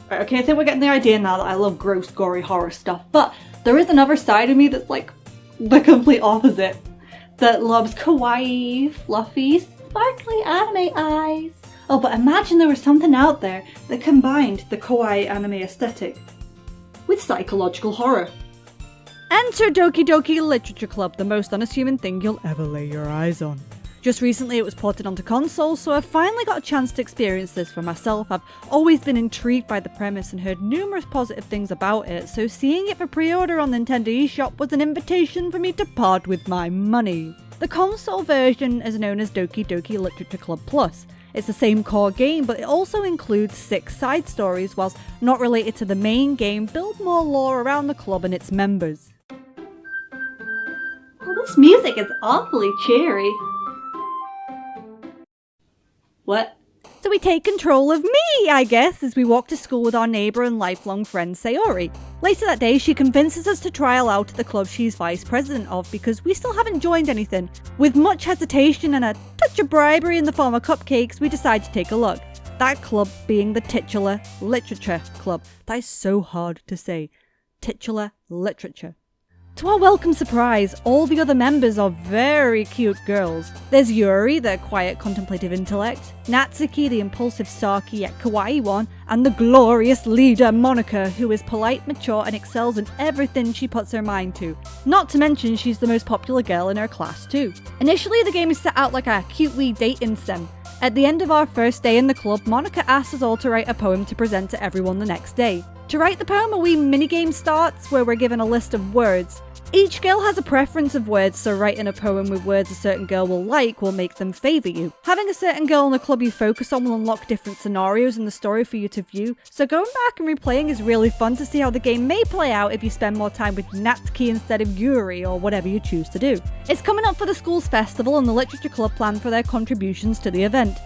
Right, okay, I think we're getting the idea now that I love gross, gory horror stuff, but there is another side of me that's like the complete opposite. That loves kawaii, fluffy, sparkly anime eyes. Oh, but imagine there was something out there that combined the kawaii anime aesthetic with psychological horror. Enter Doki Doki Literature Club, the most unassuming thing you'll ever lay your eyes on. Just recently it was ported onto consoles, so I've finally got a chance to experience this for myself. I've always been intrigued by the premise and heard numerous positive things about it, so seeing it for pre-order on Nintendo eShop was an invitation for me to part with my money. The console version is known as Doki Doki Literature Club Plus. It's the same core game, but it also includes 6 side stories, whilst not related to the main game, build more lore around the club and its members. Well, this music is awfully cheery. What? So we take control of me, I guess, as we walk to school with our neighbour and lifelong friend Sayori. Later that day, she convinces us to trial out the club she's vice president of because we still haven't joined anything. With much hesitation and a touch of bribery in the form of cupcakes, we decide to take a look. That club being the titular Literature Club. That is so hard to say. Titular Literature. To our welcome surprise, all the other members are very cute girls. There's Yuri, the quiet contemplative intellect, Natsuki, the impulsive sarky yet kawaii one, and the glorious leader Monika, who is polite, mature and excels in everything she puts her mind to. Not to mention she's the most popular girl in her class too. Initially the game is set out like a cute wee dating sim. At the end of our first day in the club, Monika asks us all to write a poem to present to everyone the next day. To write the poem, a wee minigame starts where we're given a list of words. Each girl has a preference of words, so writing a poem with words a certain girl will like will make them favour you. Having a certain girl in the club you focus on will unlock different scenarios in the story for you to view, so going back and replaying is really fun to see how the game may play out if you spend more time with Natsuki instead of Yuri or whatever you choose to do. It's coming up for the school's festival and the Literature Club plan for their contributions to the event.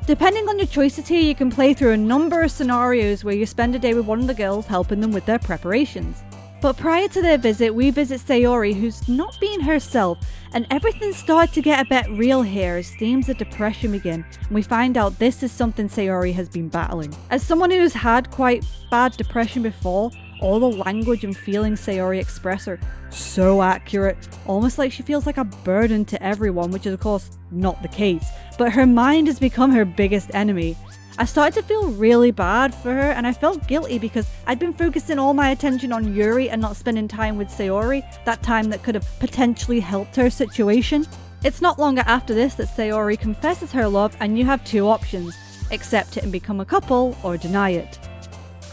Depending on your choices here, you can play through a number of scenarios where you spend a day with one of the girls helping them with their preparations. But prior to their visit, we visit Sayori, who's not being herself, and everything starts to get a bit real here as themes of depression begin, and we find out this is something Sayori has been battling. As someone who's had quite bad depression before, all the language and feelings Sayori express are so accurate, almost like she feels like a burden to everyone, which is of course not the case, but her mind has become her biggest enemy. I started to feel really bad for her, and I felt guilty because I'd been focusing all my attention on Yuri and not spending time with Sayori, that time that could have potentially helped her situation. It's not longer after this that Sayori confesses her love, and you have 2 options: accept it and become a couple, or deny it.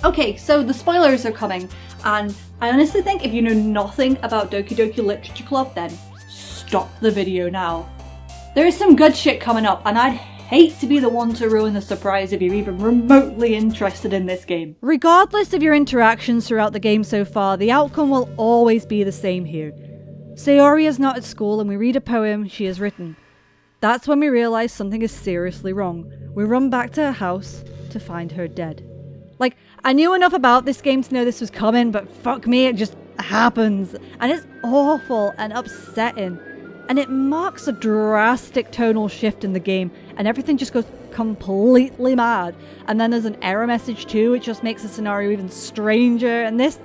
Okay, so the spoilers are coming, and I honestly think if you know nothing about Doki Doki Literature Club, then stop the video now. There is some good shit coming up, and I'd hate to be the one to ruin the surprise if you're even remotely interested in this game. Regardless of your interactions throughout the game so far, the outcome will always be the same here. Sayori is not at school and we read a poem she has written. That's when we realise something is seriously wrong. We run back to her house to find her dead. Like, I knew enough about this game to know this was coming, but fuck me, it just happens. And it's awful and upsetting. And it marks a drastic tonal shift in the game, and everything just goes completely mad. And then there's an error message too, which just makes the scenario even stranger. And this,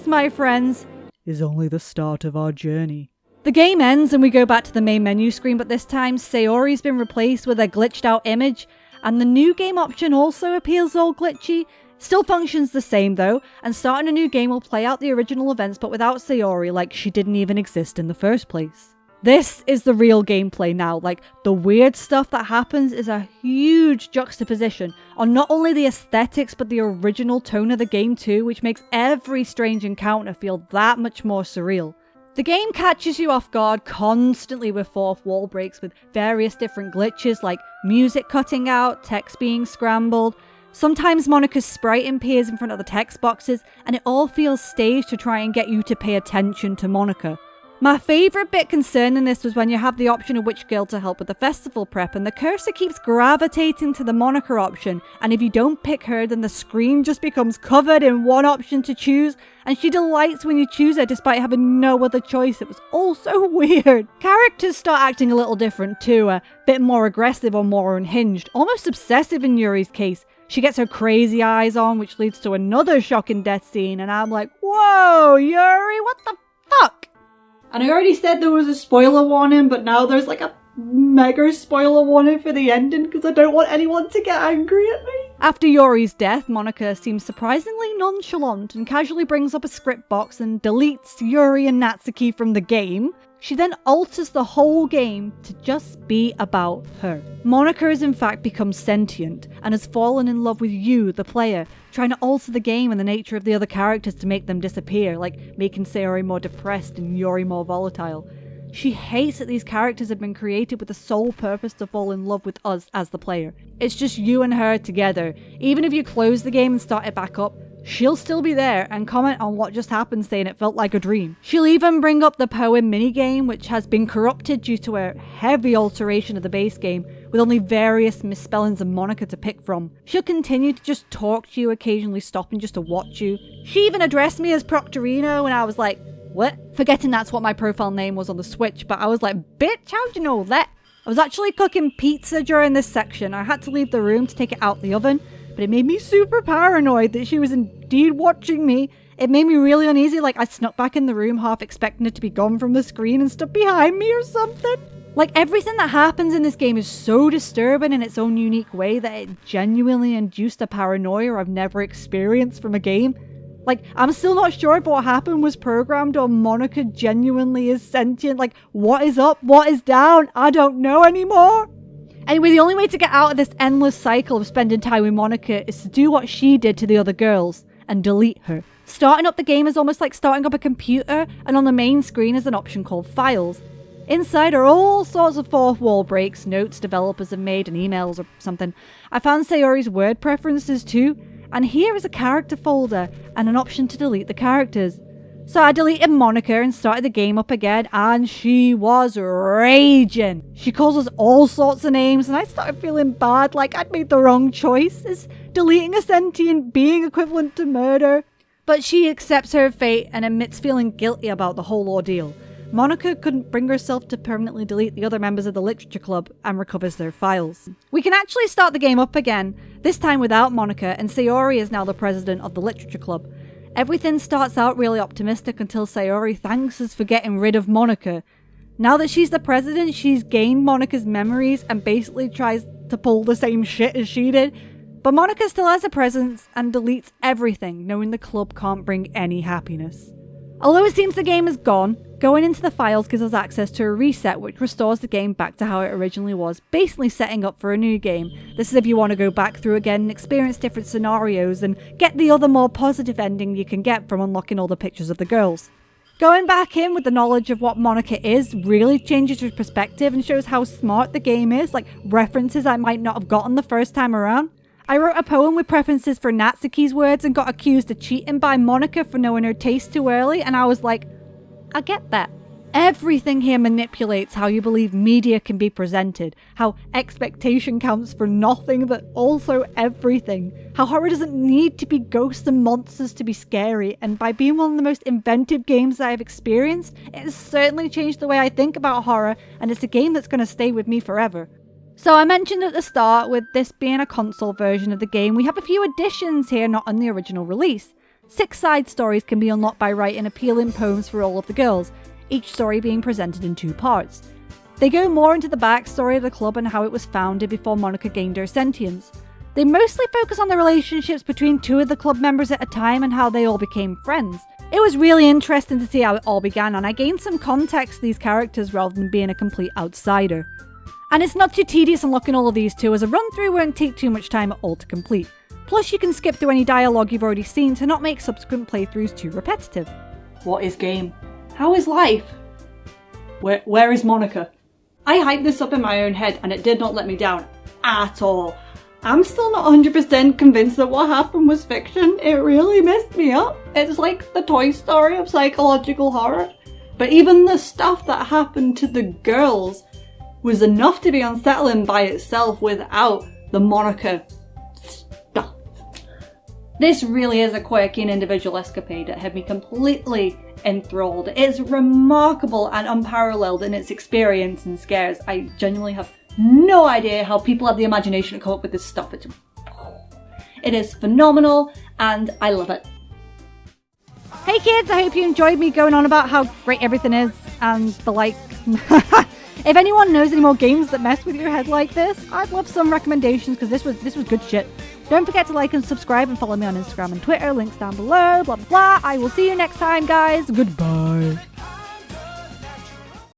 my friends, is only the start of our journey. The game ends and we go back to the main menu screen, but this time Sayori's been replaced with a glitched out image, and the new game option also appears all glitchy. Still functions the same though, and starting a new game will play out the original events but without Sayori, like she didn't even exist in the first place. This is the real gameplay now. Like, the weird stuff that happens is a huge juxtaposition on not only the aesthetics but the original tone of the game too, which makes every strange encounter feel that much more surreal. The game catches you off guard constantly with fourth wall breaks with various different glitches like music cutting out, text being scrambled. Sometimes Monika's sprite appears in front of the text boxes, and it all feels staged to try and get you to pay attention to Monika. My favourite bit concerning this was when you have the option of which girl to help with the festival prep, and the cursor keeps gravitating to the Monika option, and if you don't pick her then the screen just becomes covered in one option to choose, and she delights when you choose her despite having no other choice. It was all so weird. Characters start acting a little different too, a bit more aggressive or more unhinged, almost obsessive in Yuri's case. She gets her crazy eyes on, which leads to another shocking death scene, and I'm like, whoa, Yuri, what the fuck? And I already said there was a spoiler warning, but now there's like a mega spoiler warning for the ending because I don't want anyone to get angry at me. After Yuri's death, Monika seems surprisingly nonchalant and casually brings up a script box and deletes Yuri and Natsuki from the game. She then alters the whole game to just be about her. Monika has in fact become sentient and has fallen in love with you, the player, trying to alter the game and the nature of the other characters to make them disappear, like making Sayori more depressed and Yuri more volatile. She hates that these characters have been created with the sole purpose to fall in love with us as the player. It's just you and her together. Even if you close the game and start it back up, she'll still be there and comment on what just happened, saying it felt like a dream. She'll even bring up the poem minigame, which has been corrupted due to a heavy alteration of the base game, with only various misspellings of Monika to pick from. She'll continue to just talk to you, occasionally stopping just to watch you. She even addressed me as Proctorino, and I was like, what? Forgetting that's what my profile name was on the Switch, but I was like, bitch, how'd you know that? I was actually cooking pizza during this section. I had to leave the room to take it out the oven, but it made me super paranoid that she was indeed watching me. It made me really uneasy, like I snuck back in the room half expecting it to be gone from the screen and stuff behind me or something. Like, everything that happens in this game is so disturbing in its own unique way that it genuinely induced a paranoia I've never experienced from a game. Like, I'm still not sure if what happened was programmed or Monika genuinely is sentient. Like, what is up? What is down? I don't know anymore. Anyway, the only way to get out of this endless cycle of spending time with Monika is to do what she did to the other girls and delete her. Starting up the game is almost like starting up a computer, and on the main screen is an option called Files. Inside are all sorts of fourth wall breaks, notes developers have made, and emails or something. I found Sayori's word preferences too, and here is a character folder and an option to delete the characters. So I deleted Monika and started the game up again, and she was raging. She calls us all sorts of names, and I started feeling bad, like I'd made the wrong choice. Is deleting a sentient being equivalent to murder? But she accepts her fate and admits feeling guilty about the whole ordeal. Monika couldn't bring herself to permanently delete the other members of the literature club and recovers their files. We can actually start the game up again, this time without Monika, and Sayori is now the president of the literature club. Everything starts out really optimistic until Sayori thanks us for getting rid of Monika. Now that she's the president, she's gained Monika's memories and basically tries to pull the same shit as she did. But Monika still has a presence and deletes everything, knowing the club can't bring any happiness. Although it seems the game is gone, going into the files gives us access to a reset which restores the game back to how it originally was, basically setting up for a new game. This is if you want to go back through again and experience different scenarios and get the other more positive ending you can get from unlocking all the pictures of the girls. Going back in with the knowledge of what Monika is really changes your perspective and shows how smart the game is, like references I might not have gotten the first time around. I wrote a poem with preferences for Natsuki's words and got accused of cheating by Monika for knowing her taste too early, and I was like, I get that. Everything here manipulates how you believe media can be presented, how expectation counts for nothing but also everything, how horror doesn't need to be ghosts and monsters to be scary, and by being one of the most inventive games that I've experienced, it has certainly changed the way I think about horror, and it's a game that's going to stay with me forever. So I mentioned at the start, with this being a console version of the game, we have a few additions here not on the original release. 6 side stories can be unlocked by writing appealing poems for all of the girls, each story being presented in 2 parts. They go more into the backstory of the club and how it was founded before Monika gained her sentience. They mostly focus on the relationships between 2 of the club members at a time and how they all became friends. It was really interesting to see how it all began, and I gained some context to these characters rather than being a complete outsider. And it's not too tedious unlocking all of these too, as a run through won't take too much time at all to complete. Plus you can skip through any dialogue you've already seen to not make subsequent playthroughs too repetitive. What is game? How is life? Where is Monika? I hyped this up in my own head and it did not let me down at all. I'm still not 100% convinced that what happened was fiction. It really messed me up. It's like the Toy Story of psychological horror. But even the stuff that happened to the girls was enough to be unsettling by itself without the Monika stuff. This really is a quirky and individual escapade that had me completely enthralled. It's remarkable and unparalleled in its experience and scares. I genuinely have no idea how people have the imagination to come up with this stuff. It is phenomenal and I love it. Hey kids, I hope you enjoyed me going on about how great everything is and the like. If anyone knows any more games that mess with your head like this, I'd love some recommendations because this was good shit. Don't forget to like and subscribe and follow me on Instagram and Twitter, links down below, blah blah blah. I will see you next time guys, goodbye.